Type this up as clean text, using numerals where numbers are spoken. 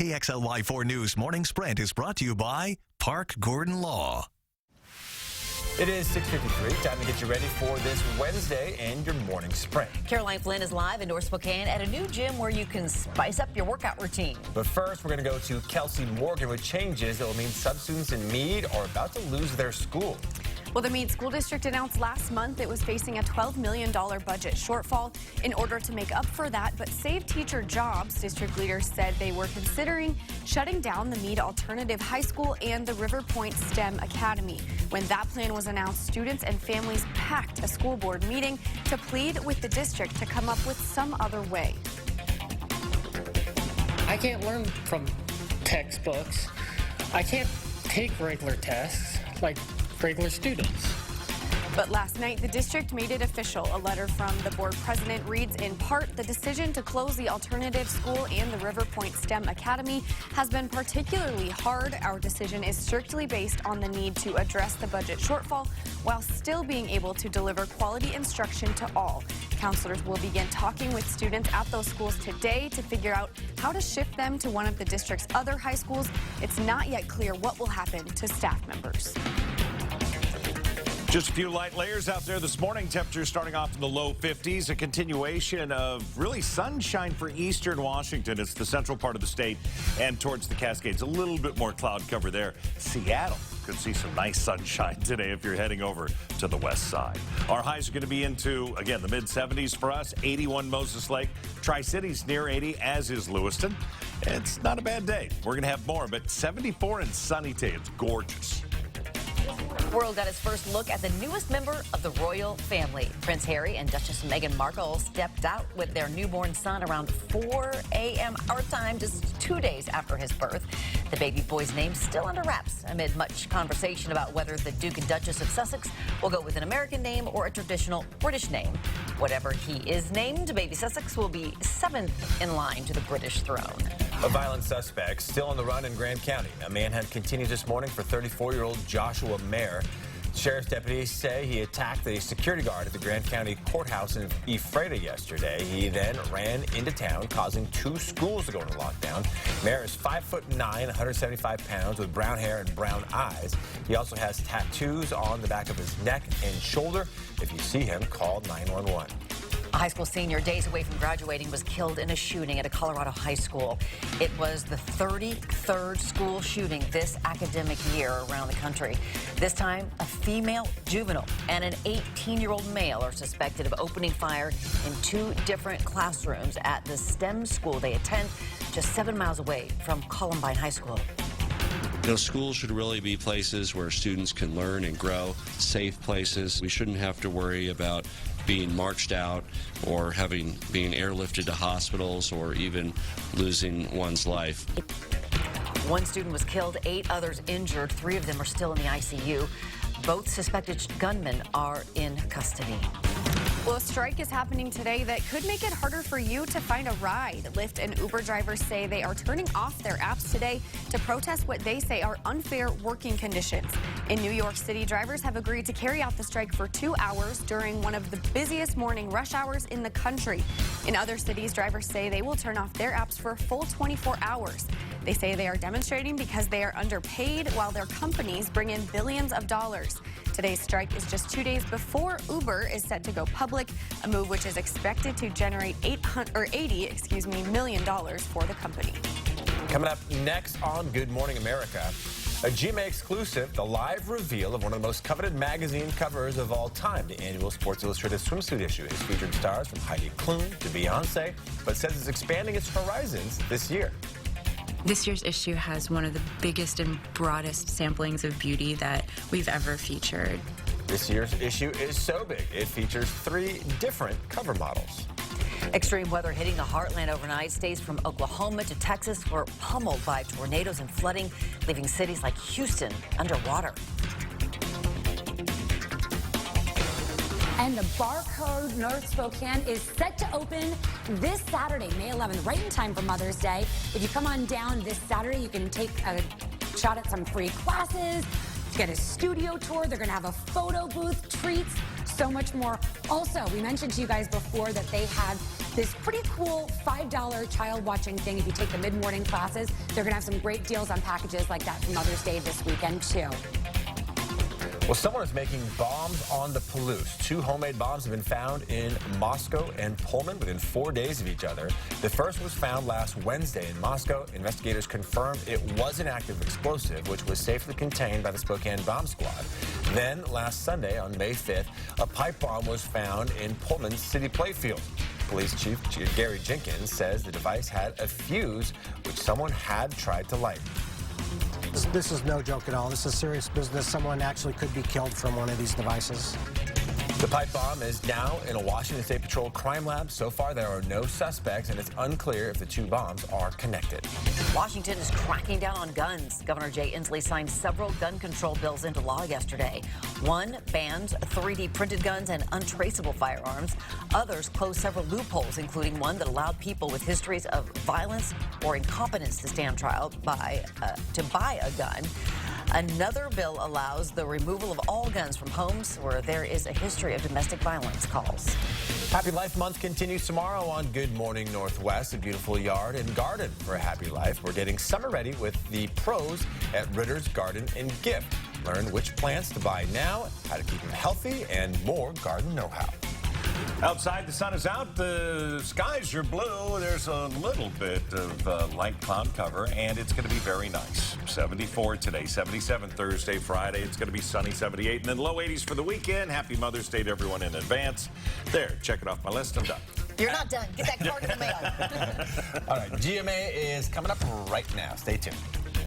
KXLY4 News Morning Sprint is brought to you by Park Gordon Law. It is 6:53. Time to get you ready for this Wednesday and your morning sprint. Caroline Flynn is live in North Spokane at a new gym where you can spice up your workout routine. But first, we're going to go to Kelsey Morgan with changes that will mean some students in Meade are about to lose their school. Well, the Meade School District announced last month it was facing a $12 million budget shortfall. In order to make up for that, but save teacher jobs, district leaders said they were considering shutting down the Meade Alternative High School and the River Point STEM Academy. When that plan was announced, students and families packed a school board meeting to plead with the district to come up with some other way. I can't learn from textbooks. I can't take regular tests like regular students. But last night, the district made it official. A letter from the board president reads, in part, the decision to close the alternative school and the River Point STEM Academy has been particularly hard. Our decision is strictly based on the need to address the budget shortfall while still being able to deliver quality instruction to all. Counselors will begin talking with students at those schools today to figure out how to shift them to one of the district's other high schools. It's not yet clear what will happen to staff members. Just a few light layers out there this morning. Temperatures starting off in the low 50s. A continuation of really sunshine for eastern Washington. It's the central part of the state and towards the Cascades. A little bit more cloud cover there. Seattle could see some nice sunshine today if you're heading over to the west side. Our highs are going to be into, again, the mid-70s for us. 81 Moses Lake. Tri-Cities near 80, as is Lewiston. It's not a bad day. We're going to have more, but 74 and sunny today. It's gorgeous. The world got its first look at the newest member of the royal family. Prince Harry and Duchess Meghan Markle stepped out with their newborn son around 4 a.m. our time, just 2 days after his birth. The baby boy's name still under wraps amid much conversation about whether the Duke and Duchess of Sussex will go with an American name or a traditional British name. Whatever he is named, baby Sussex will be 7th in line to the British throne. A violent suspect still on the run in Grand County. A manhunt continues this morning for 34-year-old Joshua Mayer. Sheriff's deputies say he attacked a security guard at the Grand County Courthouse in Ephrata yesterday. He then ran into town, causing 2 schools to go into lockdown. Mayer is 5'9", 175 pounds, with brown hair and brown eyes. He also has tattoos on the back of his neck and shoulder. If you see him, call 911. A high school senior days away from graduating was killed in a shooting at a Colorado high school. It was the 33rd school shooting this academic year around the country. This time, a female juvenile and an 18-year-old male are suspected of opening fire in 2 different classrooms at the STEM school they attend, just 7 miles away from Columbine High School. You know, schools should really be places where students can learn and grow, safe places. We shouldn't have to worry about being marched out or being airlifted to hospitals or even losing one's life. 1 student was killed, 8 others injured. 3 of them are still in the ICU. Both suspected gunmen are in custody. Well, a strike is happening today that could make it harder for you to find a ride. Lyft and Uber drivers say they are turning off their apps today to protest what they say are unfair working conditions. In New York City, drivers have agreed to carry out the strike for 2 hours during one of the busiest morning rush hours in the country. In other cities, drivers say they will turn off their apps for a full 24 hours. They say they are demonstrating because they are underpaid while their companies bring in billions of dollars. Today's strike is just 2 days before Uber is set to go public, a move which is expected to generate $80 million for the company. Coming up next on Good Morning America, a GMA exclusive, the live reveal of one of the most coveted magazine covers of all time. The annual Sports Illustrated swimsuit issue is featuring stars from Heidi Klum to Beyonce, but says it's expanding its horizons this year. This year's issue has one of the biggest and broadest samplings of beauty that we've ever featured. This year's issue is so big, it features 3 different cover models. Extreme weather hitting the heartland overnight. States from Oklahoma to Texas were pummeled by tornadoes and flooding, leaving cities like Houston underwater. And the Barcode North Spokane is set to open this Saturday, May 11th, right in time for Mother's Day. If you come on down this Saturday, you can take a shot at some free classes, get a studio tour. They're going to have a photo booth, treats, so much more. Also, we mentioned to you guys before that they had this pretty cool $5 child watching thing. If you take the mid-morning classes, they're going to have some great deals on packages like that for Mother's Day this weekend, too. Well, someone is making bombs on the Palouse. 2 homemade bombs have been found in Moscow and Pullman within 4 days of each other. The first was found last Wednesday in Moscow. Investigators confirmed it was an active explosive, which was safely contained by the Spokane Bomb Squad. Then, last Sunday, on May 5th, a pipe bomb was found in Pullman's City Playfield. Police Chief Gary Jenkins says the device had a fuse, which someone had tried to light. This is no joke at all. This is serious business. Someone actually could be killed from one of these devices. The pipe bomb is now in a Washington State Patrol crime lab. So far, there are no suspects, and it's unclear if the 2 bombs are connected. Washington is cracking down on guns. Governor Jay Inslee signed several gun control bills into law yesterday. One bans 3D printed guns and untraceable firearms. Others closed several loopholes, including one that allowed people with histories of violence or incompetence to stand trial to buy a gun. Another bill allows the removal of all guns from homes where there is a history of domestic violence calls. Happy Life Month continues tomorrow on Good Morning Northwest. A beautiful yard and garden for a happy life. We're getting summer ready with the pros at Ritter's Garden and Gift. Learn which plants to buy now, how to keep them healthy, and more garden know-how. Outside, the sun is out, the skies are blue, there's a little bit of light cloud cover, and it's going to be very nice. 74 today, 77 Thursday, Friday. It's going to be sunny, 78, and then low 80s for the weekend. Happy Mother's Day to everyone in advance. There, check it off my list. I'm done. You're not done. Get that card in the mail. All right, GMA is coming up right now. Stay tuned.